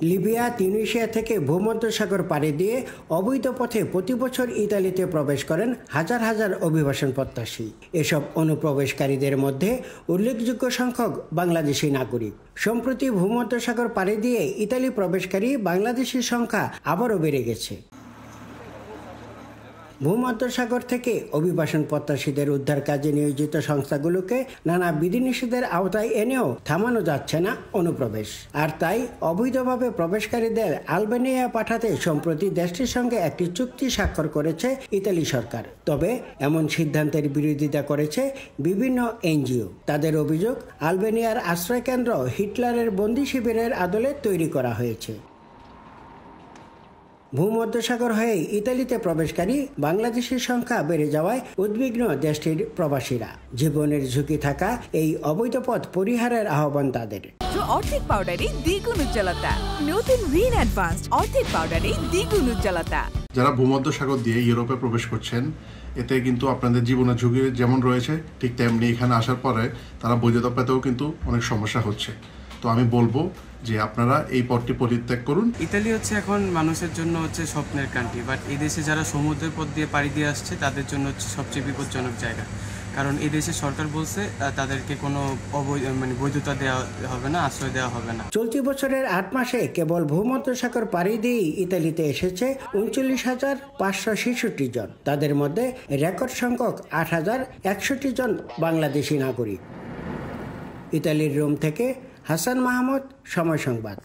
Libya, Tunisia থেকে ভূমধ্যসাগর পাড়ি দিয়ে অবৈধ পথে প্রতি বছর ইতালিতে প্রবেশ করেন হাজার হাজার অভিবাসন প্রত্যাশী। এসব অনুপ্রবেশকারীদের মধ্যে উল্লেখযোগ্য সংখ্যক বাংলাদেশি নাগরিক। সম্প্রতি ভূমধ্যসাগর পাড়ি দিয়ে ইতালি প্রবেশকারী বাংলাদেশির সংখ্যা আবারও বেড়ে গেছে। ভূমধ্যসাগর থেকে অভিবাসন প্রত্যাশীদের উদ্ধার কাজে নিয়োজিত সংস্থাগুলোকে নানা বিধিনিষেধের আওতায় এনেও থামানো যাচ্ছে না অনুপ্রবেশ। আর তাই অবৈধভাবে প্রবেশকারীদের আলবেনিয়া পাঠাতে সম্প্রতি দেশটির সঙ্গে একটি চুক্তি স্বাক্ষর করেছে ইতালি সরকার। তবে এমন সিদ্ধান্তের বিরোধিতা করেছে বিভিন্ন এনজিও। তাদের অভিযোগ, আলবেনিয়ার আশ্রয়কেন্দ্র হিটলারের বন্দি শিবিরের আদলে তৈরি করা হয়েছে। ভূমধ্যসাগর হয়ে ইতালিতে প্রবেশকারী বাংলাদেশের সংখ্যা বেড়ে যাওয়ায় উদ্বিগ্ন দেশটির প্রবাসীরা। জীবনের ঝুঁকি থাকা এই অবৈধ পথ পরিহারের আহ্বান তাদের। অর্ধেক পাউডারে দ্বিগুণ উজ্জ্বলতা, নতুন রিন অ্যাডভান্সড অর্ধেক পাউডারে দ্বিগুণ উজ্জ্বলতা। যারা ভূমধ্যসাগর দিয়ে ইউরোপে প্রবেশ করছেন, এতে কিন্তু আপনাদের জীবনের ঝুঁকি যেমন রয়েছে, ঠিক তেমনি এখানে আসার পরে তারা বৈধতা পেতেও কিন্তু অনেক সমস্যা হচ্ছে। তো আমি বলবো যে আপনারা এই পথটি পরিত্যাগ করুন। ইতালি হচ্ছে এখন মানুষের জন্য হচ্ছে স্বপ্নের কান্ট্রি, বাট এই দেশে যারা সমুদ্রের পথ দিয়ে পাড়ি দিয়ে আসছে তাদের জন্য হচ্ছে সবচেয়ে বিপজ্জনক জায়গা। কারণ এই দেশের সরকার বলছে তাদেরকে কোনো বৈধতা দেওয়া হবে না, আশ্রয় দেওয়া হবে না। চলতি বছরের ৮ মাসে কেবল ভূমধ্যসাগর পাড়ি দিয়েই ইতালিতে এসেছে ৩৯,৫৬৬ জন। তাদের মধ্যে রেকর্ড সংখ্যক ৮,০৬১ জন বাংলাদেশি নাগরিক। ইতালির রোম থেকে হাসান মাহমুদ, সময় সংবাদ।